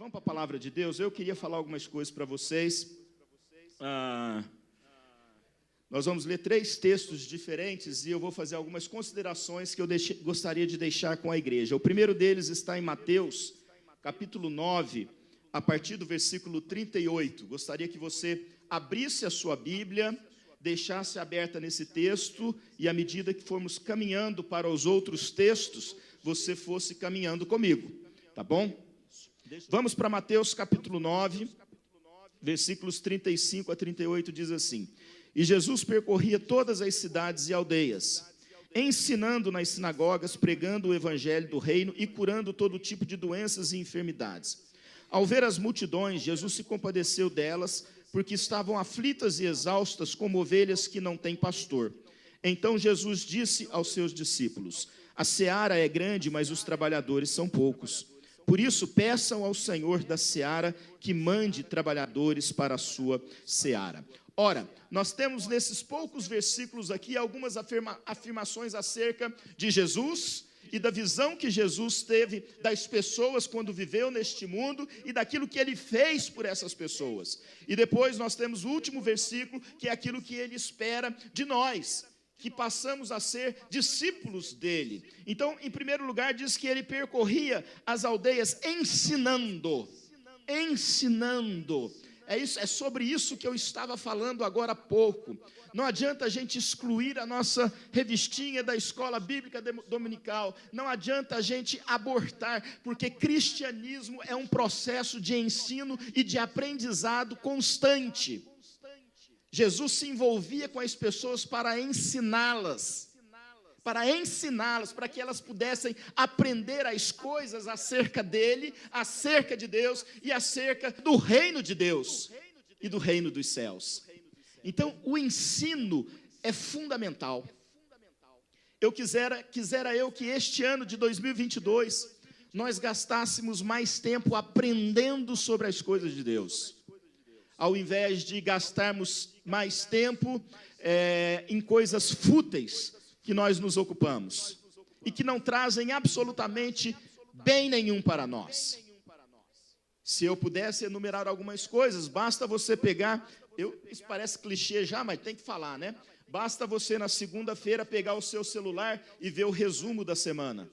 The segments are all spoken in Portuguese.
Vamos para a palavra de Deus? Eu queria falar algumas coisas para vocês. Nós vamos ler 3 textos diferentes e eu vou fazer algumas considerações que eu gostaria de deixar com a igreja. O primeiro deles está em Mateus, capítulo 9, a partir do versículo 38. Gostaria que você abrisse a sua Bíblia, deixasse aberta nesse texto e, à medida que formos caminhando para os outros textos, você fosse caminhando comigo, tá bom? Vamos para Mateus capítulo 9, versículos 35 a 38, diz assim: E Jesus percorria todas as cidades e aldeias, ensinando nas sinagogas, pregando o evangelho do reino e curando todo tipo de doenças e enfermidades. Ao ver as multidões, Jesus se compadeceu delas, porque estavam aflitas e exaustas como ovelhas que não têm pastor. Então Jesus disse aos seus discípulos: A seara é grande, mas os trabalhadores são poucos. Por isso, peçam ao Senhor da seara que mande trabalhadores para a sua seara. Ora, nós temos nesses poucos versículos aqui algumas afirmações acerca de Jesus e da visão que Jesus teve das pessoas quando viveu neste mundo e daquilo que ele fez por essas pessoas. E depois nós temos o último versículo, que é aquilo que ele espera de nós, que passamos a ser discípulos dele. Então, em primeiro lugar, diz que ele percorria as aldeias ensinando. É sobre isso que eu estava falando agora há pouco. Não adianta a gente excluir a nossa revistinha da escola bíblica dominical. Não adianta a gente abortar, porque cristianismo é um processo de ensino e de aprendizado constante. Jesus se envolvia com as pessoas para ensiná-las, para que elas pudessem aprender as coisas acerca dele, acerca de Deus e acerca do reino de Deus e do reino dos céus. Então, o ensino é fundamental. Quisera eu que este ano de 2022 nós gastássemos mais tempo aprendendo sobre as coisas de Deus, ao invés de gastarmos mais tempo em coisas fúteis que nós nos ocupamos e que não trazem absolutamente bem nenhum para nós. Se eu pudesse enumerar algumas coisas, basta você pegar, isso parece clichê já, mas tem que falar, né? Basta você na segunda-feira pegar o seu celular e ver o resumo da semana.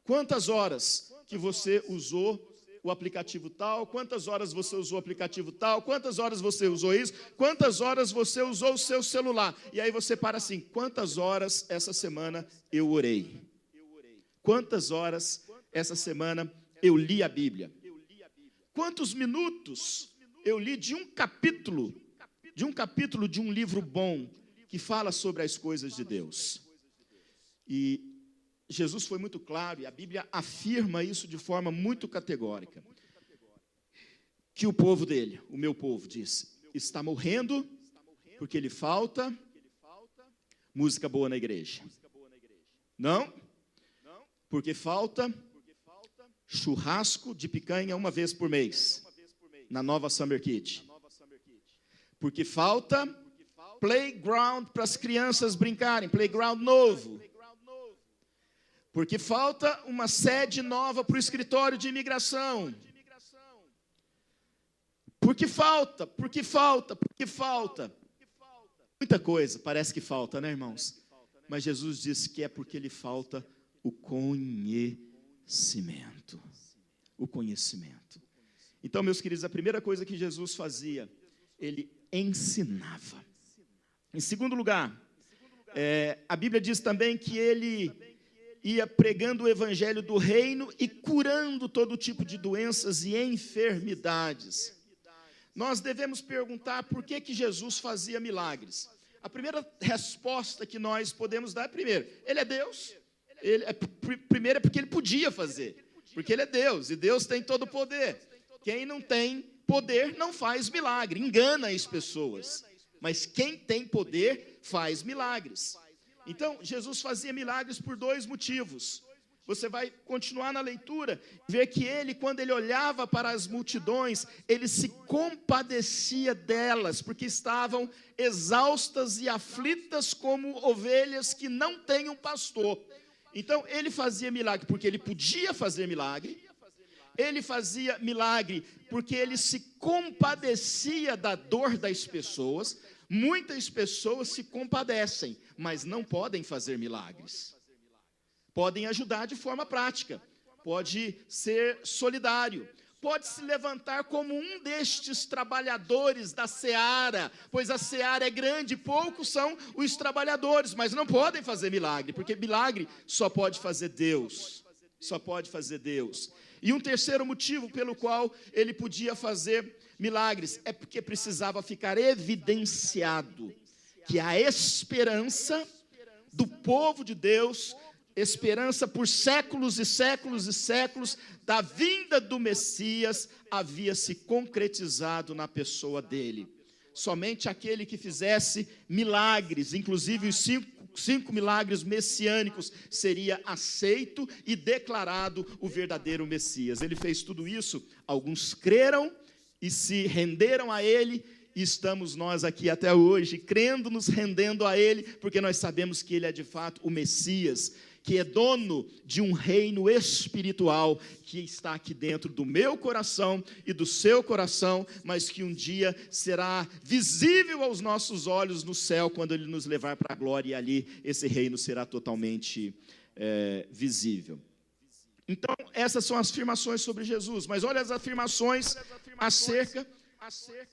Quantas horas que você usou o aplicativo tal, quantas horas você usou o aplicativo tal, quantas horas você usou isso, quantas horas você usou o seu celular. E aí você para assim: quantas horas essa semana eu orei? Quantas horas essa semana eu li a Bíblia? Quantos minutos eu li de um capítulo de um livro bom que fala sobre as coisas de Deus? E Jesus foi muito claro, e a Bíblia afirma isso de forma muito categórica, que o povo dele, o meu povo, disse, está morrendo porque lhe falta música boa na igreja. Não, porque falta churrasco de picanha uma vez por mês, na nova Summer Kid. Porque falta playground para as crianças brincarem, playground novo. Porque falta uma sede nova para o escritório de imigração. Porque falta. Muita coisa parece que falta, né, irmãos? Mas Jesus disse que é porque lhe falta o conhecimento. O conhecimento. Então, meus queridos, a primeira coisa que Jesus fazia, ele ensinava. Em segundo lugar, a Bíblia diz também que ele ia pregando o evangelho do reino e curando todo tipo de doenças e enfermidades. Nós devemos perguntar por que Jesus fazia milagres. A primeira resposta que nós podemos dar é, primeiro, ele é Deus. Primeiro é porque ele podia fazer, porque ele é Deus, e Deus tem todo o poder. Quem não tem poder não faz milagre, engana as pessoas. Mas quem tem poder faz milagres. Então, Jesus fazia milagres por 2 motivos. Você vai continuar na leitura, ver que ele, quando ele olhava para as multidões, ele se compadecia delas, porque estavam exaustas e aflitas como ovelhas que não têm um pastor. Então, ele fazia milagre porque ele podia fazer milagre. Ele fazia milagre porque ele se compadecia da dor das pessoas. Muitas pessoas se compadecem, mas não podem fazer milagres. Podem ajudar de forma prática, pode ser solidário, pode se levantar como um destes trabalhadores da seara, pois a seara é grande, poucos são os trabalhadores, mas não podem fazer milagre, porque milagre só pode fazer Deus, só pode fazer Deus. E um terceiro motivo pelo qual ele podia fazer milagres é porque precisava ficar evidenciado que a esperança do povo de Deus, esperança por séculos e séculos e séculos da vinda do Messias, havia se concretizado na pessoa dele. Somente aquele que fizesse milagres, inclusive os cinco milagres messiânicos, seria aceito e declarado o verdadeiro Messias. Ele fez tudo isso, alguns creram e se renderam a ele, e estamos nós aqui até hoje, crendo, nos rendendo a ele, porque nós sabemos que ele é de fato o Messias, que é dono de um reino espiritual, que está aqui dentro do meu coração e do seu coração, mas que um dia será visível aos nossos olhos no céu, quando ele nos levar para a glória, e ali esse reino será totalmente visível. Então, essas são as afirmações sobre Jesus, mas olha as afirmações acerca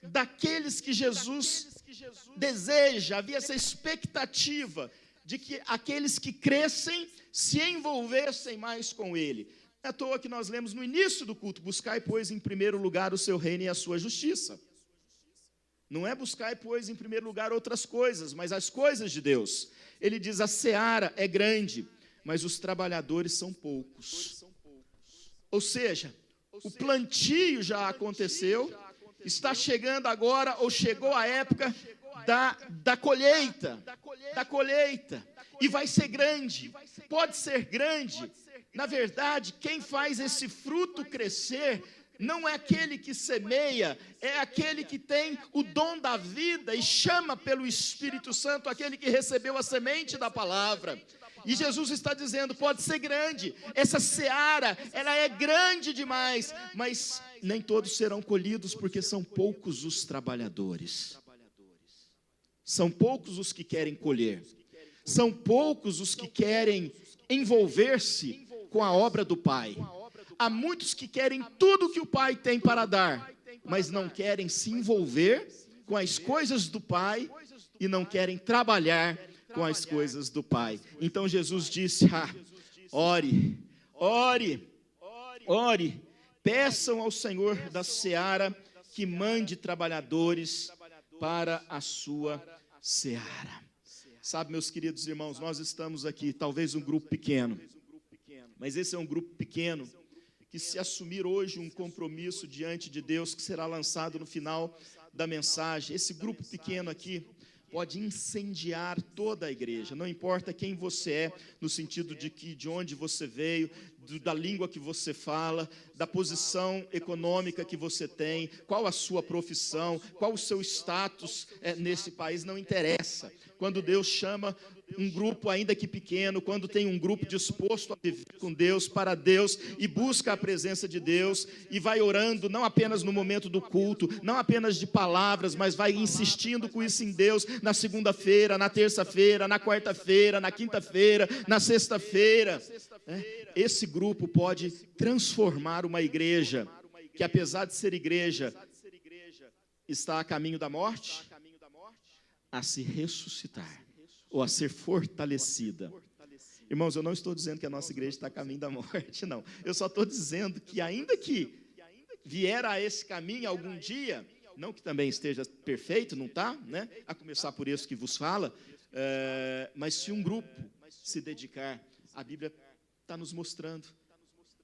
daqueles que Jesus deseja. Havia essa expectativa de que aqueles que crescem se envolvessem mais com ele. Não é à toa que nós lemos no início do culto: buscai, pois, em primeiro lugar o seu reino e a sua justiça. Não é buscai, pois, em primeiro lugar outras coisas, mas as coisas de Deus. Ele diz: a seara é grande, mas os trabalhadores são poucos. Ou seja, o plantio já aconteceu, está chegando agora, ou chegou a época da colheita, e vai ser grande, pode ser grande. Na verdade, quem faz esse fruto crescer não é aquele que semeia, é aquele que tem o dom da vida e chama pelo Espírito Santo aquele que recebeu a semente da palavra. E Jesus está dizendo: pode ser grande, essa seara, ela é grande demais, mas nem todos serão colhidos, porque são poucos os trabalhadores. São poucos os que querem colher, são poucos os que querem envolver-se com a obra do Pai. Há muitos que querem tudo que o Pai tem para dar, mas não querem se envolver com as coisas do Pai e não querem trabalhar com as coisas do Pai. Então Jesus disse: ore, peçam ao Senhor da seara que mande trabalhadores para a sua seara. Sabe, meus queridos irmãos, nós estamos aqui, talvez um grupo pequeno, mas esse é um grupo pequeno que, se assumir hoje um compromisso diante de Deus, que será lançado no final da mensagem, esse grupo pequeno aqui pode incendiar toda a igreja. Não importa quem você é, no sentido de onde você veio, da língua que você fala, da posição econômica que você tem, qual a sua profissão, qual o seu status nesse país, não interessa. Quando Deus chama um grupo, ainda que pequeno, quando tem um grupo disposto a viver com Deus, para Deus, e busca a presença de Deus, e vai orando, não apenas no momento do culto, não apenas de palavras, mas vai insistindo com isso em Deus, na segunda-feira, na terça-feira, na quarta-feira, na quinta-feira, na sexta-feira. Esse grupo pode transformar uma igreja, que apesar de ser igreja, está a caminho da morte, a se ressuscitar, ou a ser fortalecida. Irmãos, eu não estou dizendo que a nossa igreja está a caminho da morte, não. Eu só estou dizendo que, ainda que vier a esse caminho algum dia, não que também esteja perfeito, não está, né? A começar por isso que vos fala, mas se um grupo se dedicar, a Bíblia está nos mostrando,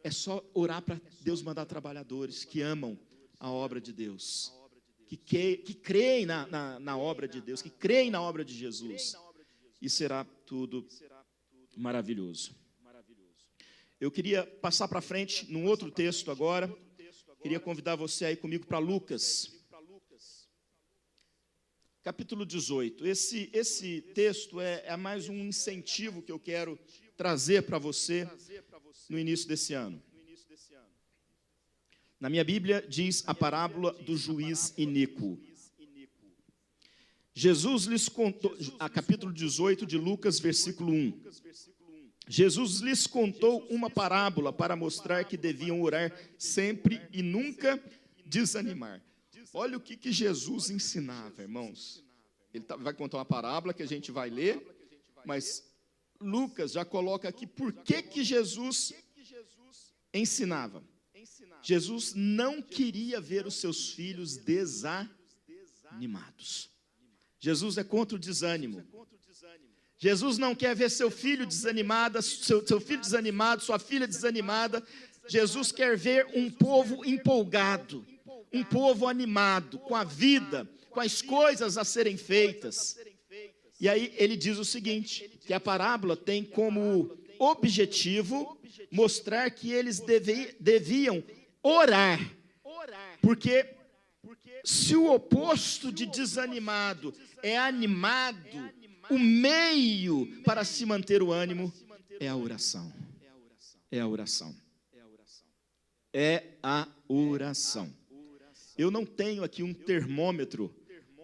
é só orar para Deus mandar trabalhadores que amam a obra de Deus, que creem na obra de Deus, que creem na obra de Jesus, e será tudo maravilhoso. Eu queria passar para frente num outro texto agora. Queria convidar você aí comigo para Lucas, capítulo 18. Esse texto é mais um incentivo que eu quero trazer para você no início desse ano. Na minha Bíblia diz a parábola do juiz iníquo. Jesus lhes contou, a capítulo 18 de Lucas, versículo 1. Jesus lhes contou uma parábola para mostrar que deviam orar sempre e nunca desanimar. Olha o que Jesus ensinava, irmãos. Ele vai contar uma parábola que a gente vai ler, mas Lucas já coloca aqui por que Jesus ensinava. Jesus não queria ver os seus filhos desanimados. Jesus é contra o desânimo. Jesus não quer ver seu filho desanimado, seu filho desanimado, sua filha desanimada. Jesus quer ver um povo empolgado, um povo animado com a vida, com as coisas a serem feitas. E aí ele diz o seguinte, que a parábola tem como objetivo mostrar que eles deviam orar, porque se o oposto de desanimado é animado, o meio para se manter o ânimo é a oração. É a oração. É a oração. Eu não tenho aqui um termômetro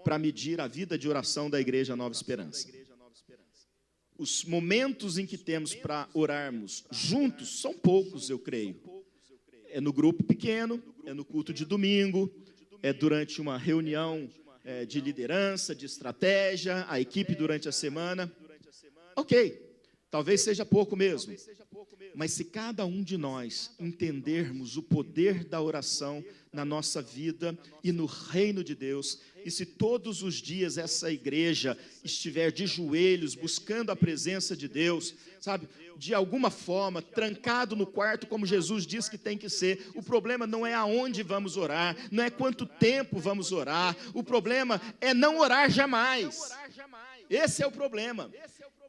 para medir a vida de oração da Igreja Nova Esperança. Os momentos em que temos para orarmos juntos são poucos, eu creio. É no grupo pequeno, é no culto de domingo, é durante uma reunião de liderança, de estratégia, a equipe durante a semana. Ok, talvez seja pouco mesmo. Mas se cada um de nós entendermos o poder da oração na nossa vida e no reino de Deus, e se todos os dias essa igreja estiver de joelhos buscando a presença de Deus, sabe, de alguma forma, trancado no quarto, como Jesus disse que tem que ser, o problema não é aonde vamos orar, não é quanto tempo vamos orar, o problema é não orar jamais. Esse é o problema.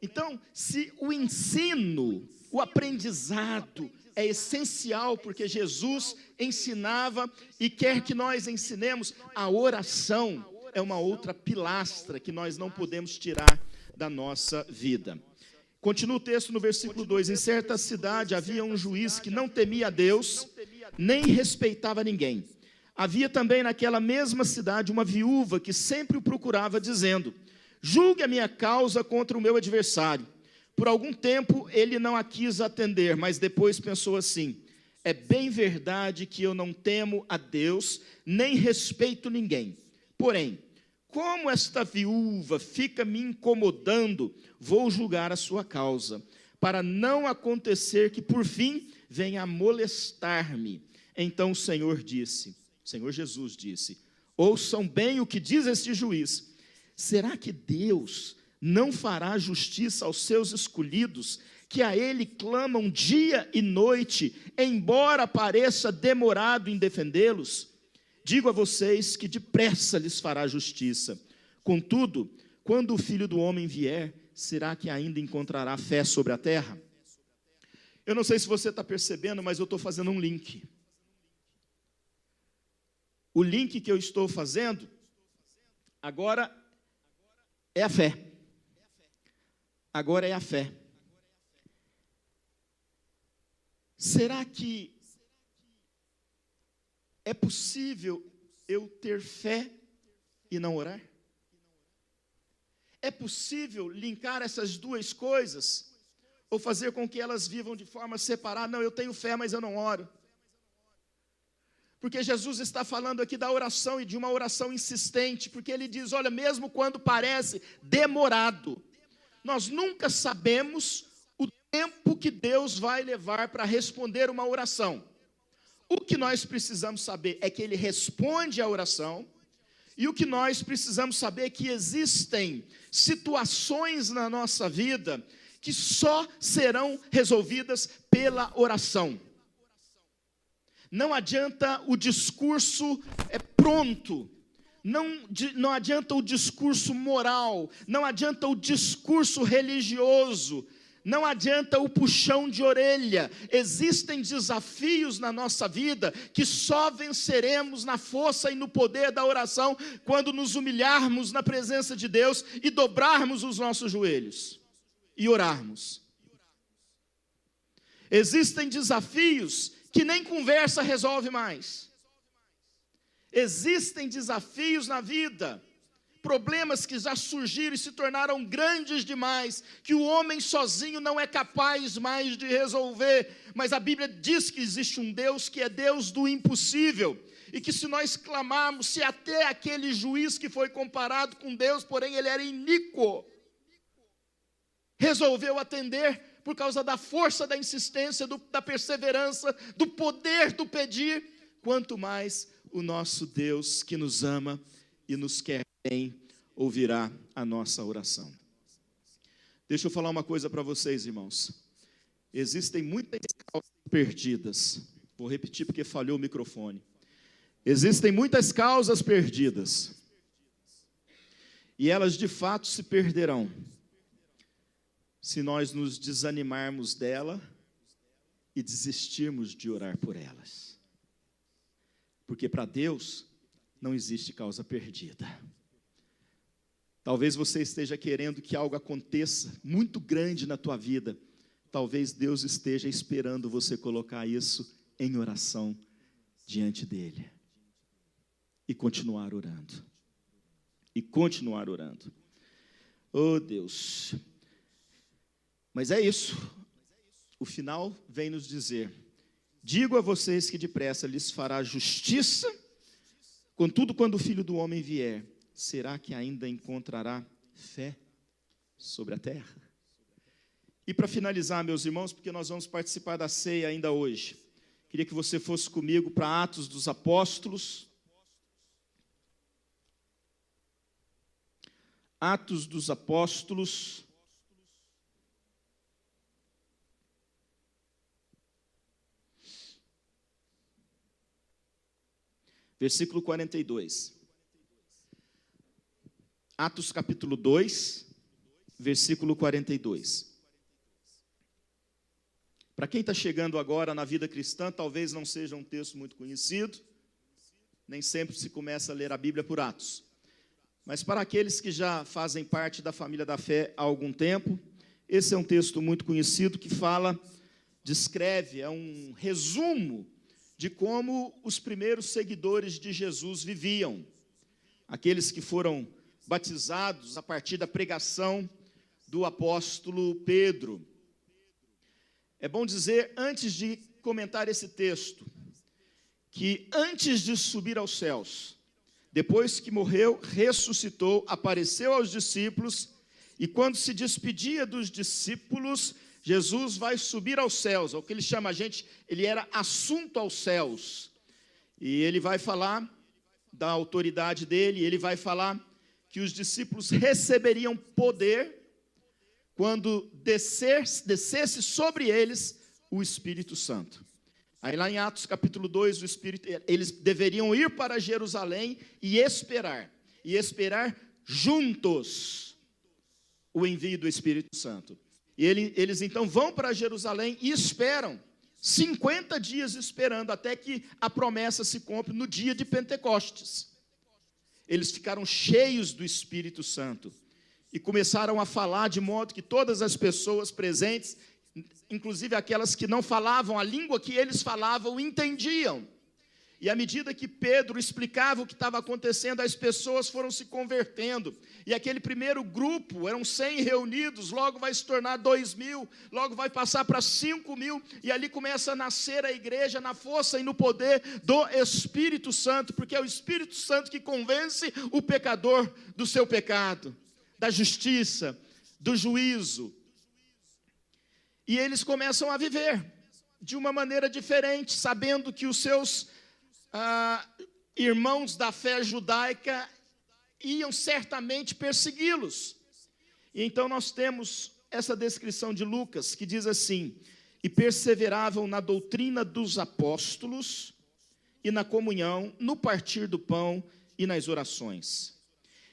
Então, se o ensino, o aprendizado é essencial, porque Jesus ensinava e quer que nós ensinemos, a oração é uma outra pilastra que nós não podemos tirar da nossa vida. Continua o texto no versículo 2, em certa cidade havia um juiz que não temia a Deus, nem respeitava ninguém. Havia também naquela mesma cidade uma viúva que sempre o procurava, dizendo, julgue a minha causa contra o meu adversário. Por algum tempo ele não a quis atender, mas depois pensou assim, é bem verdade que eu não temo a Deus, nem respeito ninguém. Porém, como esta viúva fica me incomodando, vou julgar a sua causa, para não acontecer que por fim venha a molestar-me. Então o Senhor Jesus disse, ouçam bem o que diz este juiz, será que Deus não fará justiça aos seus escolhidos, que a ele clamam dia e noite, embora pareça demorado em defendê-los? Digo a vocês que depressa lhes fará justiça. Contudo, quando o Filho do Homem vier, será que ainda encontrará fé sobre a terra? Eu não sei se você está percebendo, mas eu estou fazendo um link. O link que eu estou fazendo, agora, é a fé. Agora é a fé. Será que é possível eu ter fé e não orar? É possível linkar essas duas coisas? Ou fazer com que elas vivam de forma separada? Não, eu tenho fé, mas eu não oro. Porque Jesus está falando aqui da oração e de uma oração insistente, porque ele diz, olha, mesmo quando parece demorado, nós nunca sabemos o tempo que Deus vai levar para responder uma oração. O que nós precisamos saber é que Ele responde à oração, e o que nós precisamos saber é que existem situações na nossa vida que só serão resolvidas pela oração. Não adianta o discurso pronto, não adianta o discurso moral, não adianta o discurso religioso, não adianta o puxão de orelha. Existem desafios na nossa vida que só venceremos na força e no poder da oração quando nos humilharmos na presença de Deus e dobrarmos os nossos joelhos e orarmos. Existem desafios que nem conversa resolve mais. Existem desafios na vida, problemas que já surgiram e se tornaram grandes demais, que o homem sozinho não é capaz mais de resolver, mas a Bíblia diz que existe um Deus que é Deus do impossível, e que se nós clamarmos, se até aquele juiz que foi comparado com Deus, porém ele era iníquo, resolveu atender por causa da força da insistência, da perseverança, do poder do pedir, quanto mais o nosso Deus que nos ama e nos quer bem, ouvirá a nossa oração. Deixa eu falar uma coisa para vocês, irmãos. Existem muitas causas perdidas. Vou repetir porque falhou o microfone. Existem muitas causas perdidas. E elas de fato se perderão se nós nos desanimarmos dela e desistirmos de orar por elas. Porque para Deus não existe causa perdida. Talvez você esteja querendo que algo aconteça muito grande na tua vida. Talvez Deus esteja esperando você colocar isso em oração diante dele. E continuar orando. E continuar orando. Oh Deus. Mas é isso. O final vem nos dizer: digo a vocês que depressa lhes fará justiça, contudo, quando o Filho do Homem vier, será que ainda encontrará fé sobre a terra? E para finalizar, meus irmãos, porque nós vamos participar da ceia ainda hoje, queria que você fosse comigo para Atos dos Apóstolos. Atos dos Apóstolos. Versículo 42. Atos capítulo 2, versículo 42. Para quem está chegando agora na vida cristã, talvez não seja um texto muito conhecido, nem sempre se começa a ler a Bíblia por Atos. Mas para aqueles que já fazem parte da família da fé há algum tempo, esse é um texto muito conhecido que descreve, é um resumo de como os primeiros seguidores de Jesus viviam. Aqueles que foram batizados a partir da pregação do apóstolo Pedro. É bom dizer, antes de comentar esse texto, que antes de subir aos céus, depois que morreu, ressuscitou, apareceu aos discípulos, e quando se despedia dos discípulos, Jesus vai subir aos céus, é o que ele chama ele era assunto aos céus, e ele vai falar da autoridade dele, ele vai falar que os discípulos receberiam poder quando descesse sobre eles o Espírito Santo. Aí lá em Atos capítulo 2, eles deveriam ir para Jerusalém e esperar juntos o envio do Espírito Santo. E eles então vão para Jerusalém e esperam, 50 dias esperando, até que a promessa se cumpre no dia de Pentecostes. Eles ficaram cheios do Espírito Santo e começaram a falar de modo que todas as pessoas presentes, inclusive aquelas que não falavam a língua que eles falavam, entendiam. E à medida que Pedro explicava o que estava acontecendo, as pessoas foram se convertendo. E aquele primeiro grupo, eram 100 reunidos, logo vai se tornar 2.000, logo vai passar para 5.000, e ali começa a nascer a igreja na força e no poder do Espírito Santo, porque é o Espírito Santo que convence o pecador do seu pecado, da justiça, do juízo. E eles começam a viver de uma maneira diferente, sabendo que os seus irmãos da fé judaica iam certamente persegui-los. E então nós temos essa descrição de Lucas, que diz assim: e perseveravam na doutrina dos apóstolos, e na comunhão, no partir do pão e nas orações.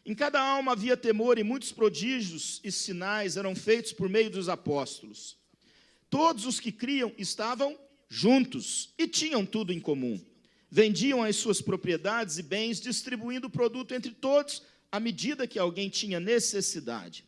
Em cada alma havia temor, e muitos prodígios e sinais eram feitos por meio dos apóstolos. Todos os que criam estavam juntos e tinham tudo em comum. Vendiam as suas propriedades e bens, distribuindo o produto entre todos, à medida que alguém tinha necessidade.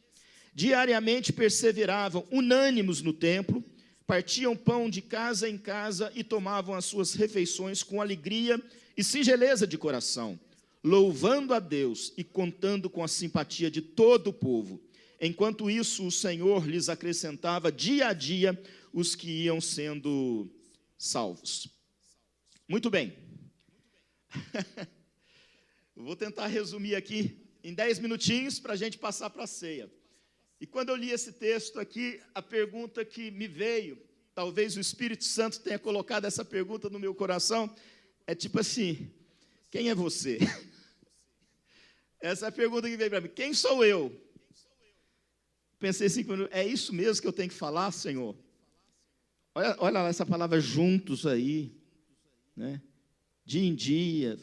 Diariamente perseveravam unânimes no templo, partiam pão de casa em casa e tomavam as suas refeições com alegria e singeleza de coração, louvando a Deus e contando com a simpatia de todo o povo. Enquanto isso, o Senhor lhes acrescentava dia a dia os que iam sendo salvos. Muito bem. Vou tentar resumir aqui em 10 minutinhos para a gente passar para a ceia. E quando eu li esse texto aqui, a pergunta que me veio, talvez o Espírito Santo tenha colocado essa pergunta no meu coração, é tipo assim: quem é você? Essa é a pergunta que veio para mim. Quem sou eu? Pensei assim, é isso mesmo que eu tenho que falar, Senhor? Olha essa palavra juntos aí, né? Dia em dia,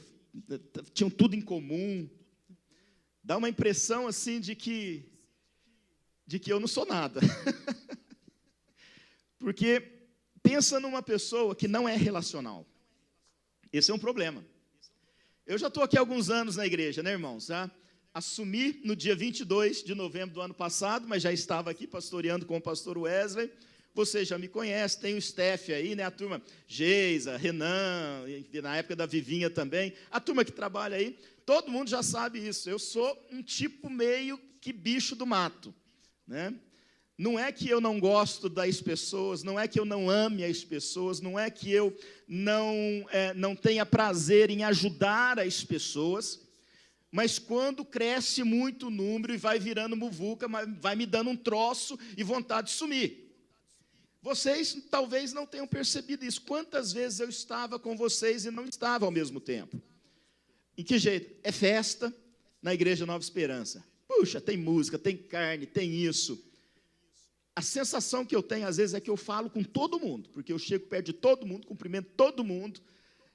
tinham tudo em comum. Dá uma impressão assim de que eu não sou nada. Porque pensa numa pessoa que não é relacional. Esse é um problema. Eu já estou aqui há alguns anos na igreja, né, irmãos? Já assumi no dia 22 de novembro do ano passado, mas já estava aqui pastoreando com o pastor Wesley. Você já me conhece, tem o Steph aí, né? A turma Geisa, Renan, na época da Vivinha também. A turma que trabalha aí, todo mundo já sabe isso. Eu sou um tipo meio que bicho do mato, né? Não é que eu não gosto das pessoas, não é que eu não ame as pessoas, não é que eu não tenha prazer em ajudar as pessoas, mas quando cresce muito o número e vai virando muvuca, vai me dando um troço e vontade de sumir. Vocês talvez não tenham percebido isso. Quantas vezes eu estava com vocês e não estava ao mesmo tempo? Em que jeito? É festa na Igreja Nova Esperança. Puxa, tem música, tem carne, tem isso. A sensação que eu tenho, às vezes, é que eu falo com todo mundo, porque eu chego perto de todo mundo, cumprimento todo mundo,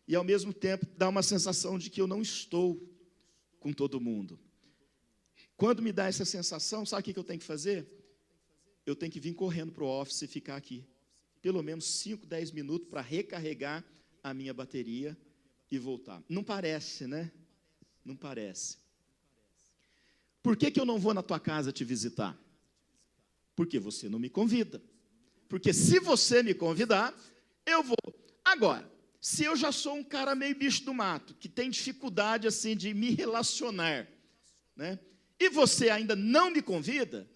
e, ao mesmo tempo, dá uma sensação de que eu não estou com todo mundo. Quando me dá essa sensação, sabe o que eu tenho que fazer? Eu tenho que vir correndo para o office e ficar aqui, pelo menos 5, 10 minutos, para recarregar a minha bateria e voltar. Não parece, né? Não parece. Por que eu não vou na tua casa te visitar? Porque você não me convida. Porque se você me convidar, eu vou. Agora, se eu já sou um cara meio bicho do mato, que tem dificuldade assim de me relacionar, né? E você ainda não me convida,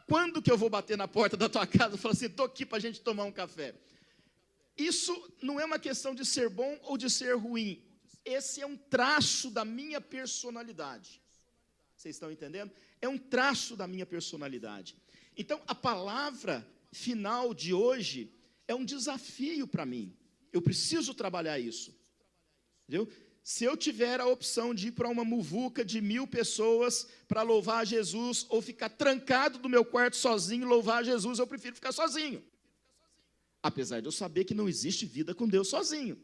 quando que eu vou bater na porta da tua casa e falar assim, estou aqui para a gente tomar um café? Isso não é uma questão de ser bom ou de ser ruim. Esse é um traço da minha personalidade. Vocês estão entendendo? É um traço da minha personalidade. Então, a palavra final de hoje é um desafio para mim. Eu preciso trabalhar isso. Entendeu? Se eu tiver a opção de ir para uma muvuca de 1000 pessoas para louvar a Jesus, ou ficar trancado no meu quarto sozinho e louvar a Jesus, eu prefiro ficar sozinho. Apesar de eu saber que não existe vida com Deus sozinho.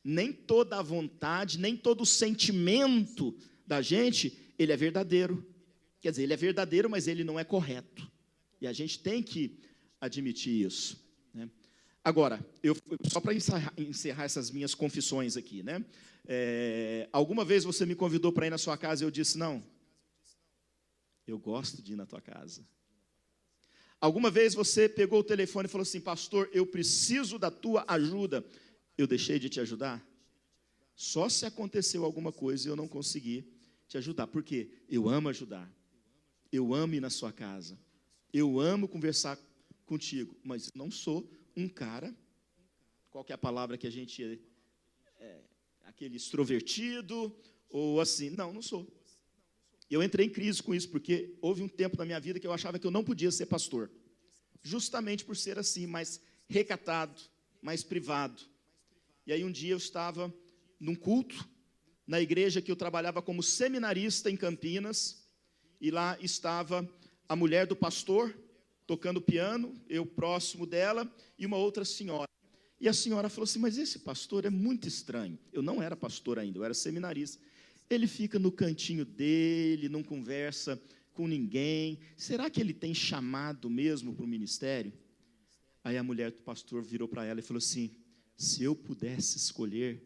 Nem toda a vontade, nem todo o sentimento da gente, ele é verdadeiro. Quer dizer, ele é verdadeiro, mas ele não é correto. E a gente tem que admitir isso, né? Agora, só para encerrar essas minhas confissões aqui, né? Alguma vez você me convidou para ir na sua casa e eu disse, não, eu gosto de ir na tua casa. Alguma vez você pegou o telefone e falou assim, pastor, eu preciso da tua ajuda. Eu deixei de te ajudar? Só se aconteceu alguma coisa e eu não consegui te ajudar. Por quê? Eu amo ajudar. Eu amo ir na sua casa. Eu amo conversar contigo. Mas não sou um cara, qual que é a palavra que a gente aquele extrovertido, ou assim, não sou. Eu entrei em crise com isso, porque houve um tempo na minha vida que eu achava que eu não podia ser pastor, justamente por ser assim, mais recatado, mais privado. E aí um dia eu estava num culto, na igreja que eu trabalhava como seminarista em Campinas, e lá estava a mulher do pastor, tocando piano, eu próximo dela, e uma outra senhora. E a senhora falou assim, mas esse pastor é muito estranho. Eu não era pastor ainda, eu era seminarista. Ele fica no cantinho dele, não conversa com ninguém. Será que ele tem chamado mesmo para o ministério? Aí a mulher do pastor virou para ela e falou assim, se eu pudesse escolher,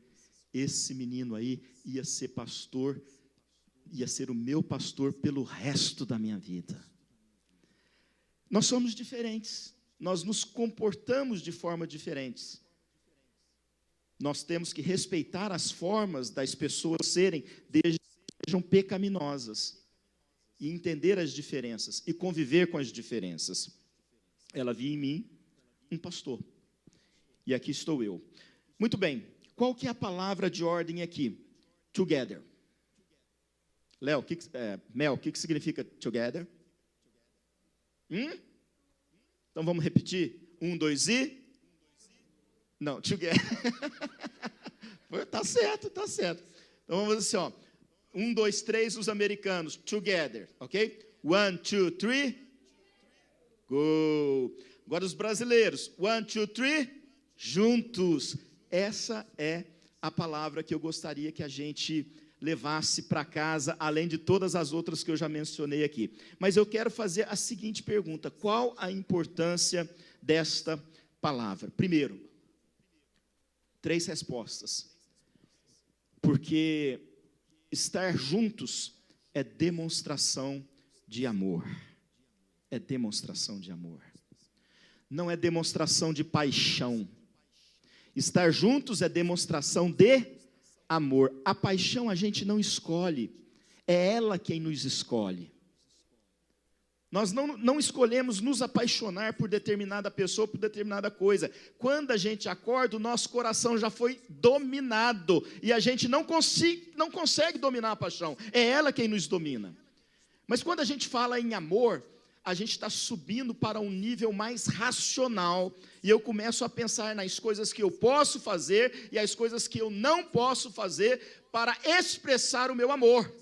esse menino aí ia ser pastor, ia ser o meu pastor pelo resto da minha vida. Nós somos diferentes, nós nos comportamos de forma diferentes. Nós temos que respeitar as formas das pessoas serem, desde que sejam pecaminosas, e entender as diferenças, e conviver com as diferenças. Ela viu em mim um pastor, e aqui estou eu. Muito bem, qual que é a palavra de ordem aqui? Together. Léo, Mel, o que significa together? Então vamos repetir? 1, 2 e... Não, together. Tá certo. Então vamos assim, ó. 1, 2, 3, os americanos. Together, ok? 1, 2, 3. Go. Agora os brasileiros. 1, 2, 3. Juntos. Essa é a palavra que eu gostaria que a gente levasse para casa, além de todas as outras que eu já mencionei aqui. Mas eu quero fazer a seguinte pergunta: qual a importância desta palavra? Primeiro, 3 respostas. Porque estar juntos é demonstração de amor. É demonstração de amor. Não é demonstração de paixão. Estar juntos é demonstração de amor. A paixão a gente não escolhe, é ela quem nos escolhe. Nós não escolhemos nos apaixonar por determinada pessoa, por determinada coisa. Quando a gente acorda, o nosso coração já foi dominado, e a gente não consegue dominar a paixão, é ela quem nos domina. Mas quando a gente fala em amor, a gente está subindo para um nível mais racional, e eu começo a pensar nas coisas que eu posso fazer e as coisas que eu não posso fazer para expressar o meu amor.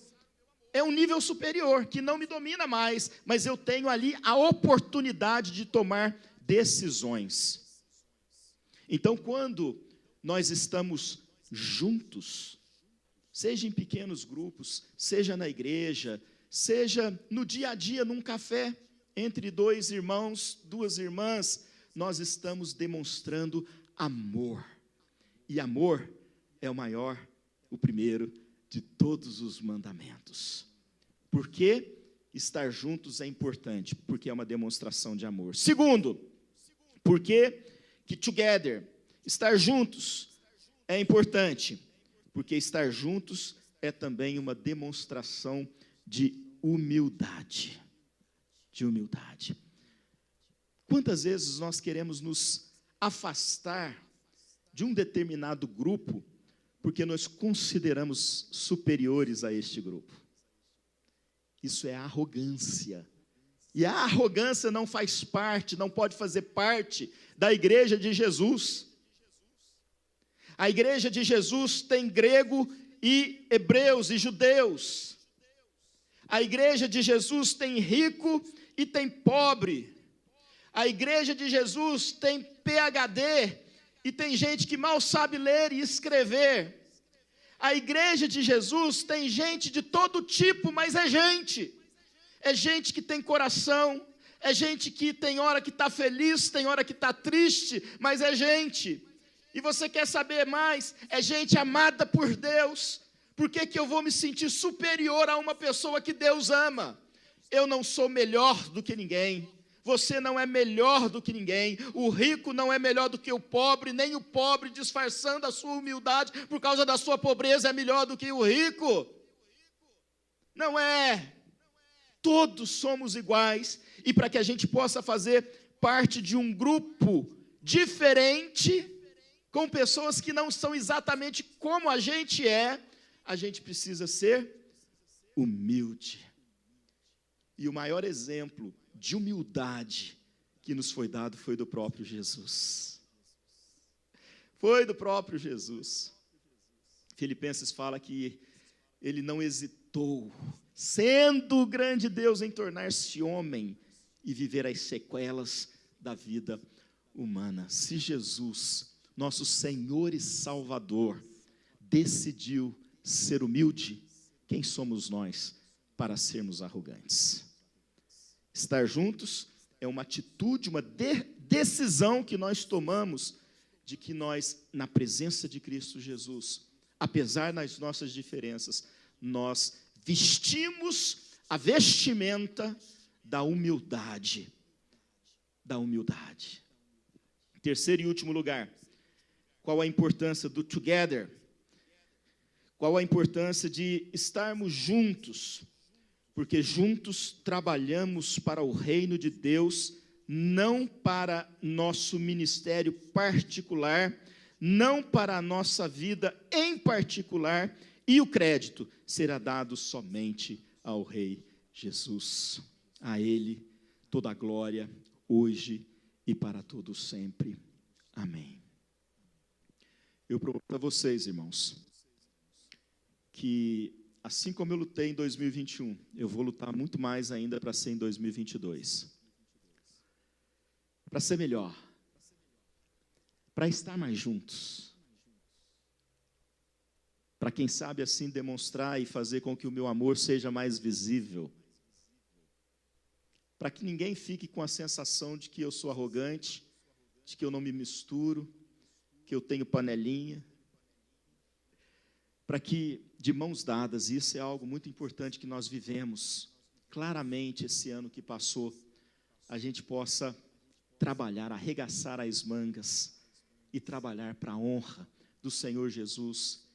É um nível superior, que não me domina mais, mas eu tenho ali a oportunidade de tomar decisões. Então, quando nós estamos juntos, seja em pequenos grupos, seja na igreja, seja no dia a dia, num café, entre 2 irmãos, 2 irmãs, nós estamos demonstrando amor. E amor é o maior, o primeiro de todos os mandamentos. Por que estar juntos é importante? Porque é uma demonstração de amor. Segundo, por que together, estar juntos, é importante? Porque estar juntos é também uma demonstração de humildade. De humildade. Quantas vezes nós queremos nos afastar de um determinado grupo porque nós consideramos superiores a este grupo? Isso é arrogância. E a arrogância não faz parte, não pode fazer parte da igreja de Jesus. A igreja de Jesus tem grego e hebreus e judeus. A igreja de Jesus tem rico e tem pobre. A igreja de Jesus tem PhD e tem gente que mal sabe ler e escrever. A igreja de Jesus tem gente de todo tipo, mas é gente. É gente que tem coração, é gente que tem hora que está feliz, tem hora que está triste, mas é gente. E você quer saber mais? É gente amada por Deus. Por que eu vou me sentir superior a uma pessoa que Deus ama? Eu não sou melhor do que ninguém. Você não é melhor do que ninguém. O rico não é melhor do que o pobre, nem o pobre disfarçando a sua humildade por causa da sua pobreza é melhor do que o rico. Não é. Todos somos iguais, e para que a gente possa fazer parte de um grupo diferente, com pessoas que não são exatamente como a gente precisa ser humilde. E o maior exemplo de humildade que nos foi dado foi do próprio Jesus. Foi do próprio Jesus. Filipenses fala que ele não hesitou, sendo o grande Deus, em tornar-se homem e viver as sequelas da vida humana. Se Jesus, nosso Senhor e Salvador, decidiu ser humilde, quem somos nós para sermos arrogantes? Estar juntos é uma atitude, uma decisão que nós tomamos de que nós, na presença de Cristo Jesus, apesar das nossas diferenças, nós vestimos a vestimenta da humildade. Da humildade. Terceiro e último lugar, Qual a importância do together? Qual a importância de estarmos juntos? Porque juntos trabalhamos para o reino de Deus, não para nosso ministério particular, não para a nossa vida em particular, e o crédito será dado somente ao Rei Jesus. A Ele toda a glória, hoje e para todos sempre. Amém. Eu proponho a vocês, irmãos, que assim como eu lutei em 2021, eu vou lutar muito mais ainda para ser em 2022. Para ser melhor. Para estar mais juntos. Para quem sabe assim demonstrar e fazer com que o meu amor seja mais visível. Para que ninguém fique com a sensação de que eu sou arrogante, de que eu não me misturo, que eu tenho panelinha. Para que, de mãos dadas, isso é algo muito importante que nós vivemos claramente esse ano que passou, a gente possa trabalhar, arregaçar as mangas e trabalhar para a honra do Senhor Jesus.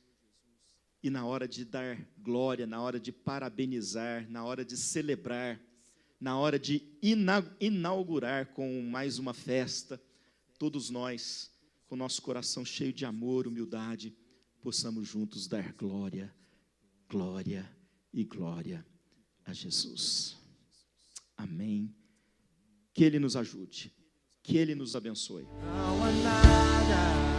E na hora de dar glória, na hora de parabenizar, na hora de celebrar, na hora de inaugurar com mais uma festa, todos nós, com nosso coração cheio de amor, humildade, possamos juntos dar glória, glória e glória a Jesus. Amém. Que Ele nos ajude, que Ele nos abençoe. Não há nada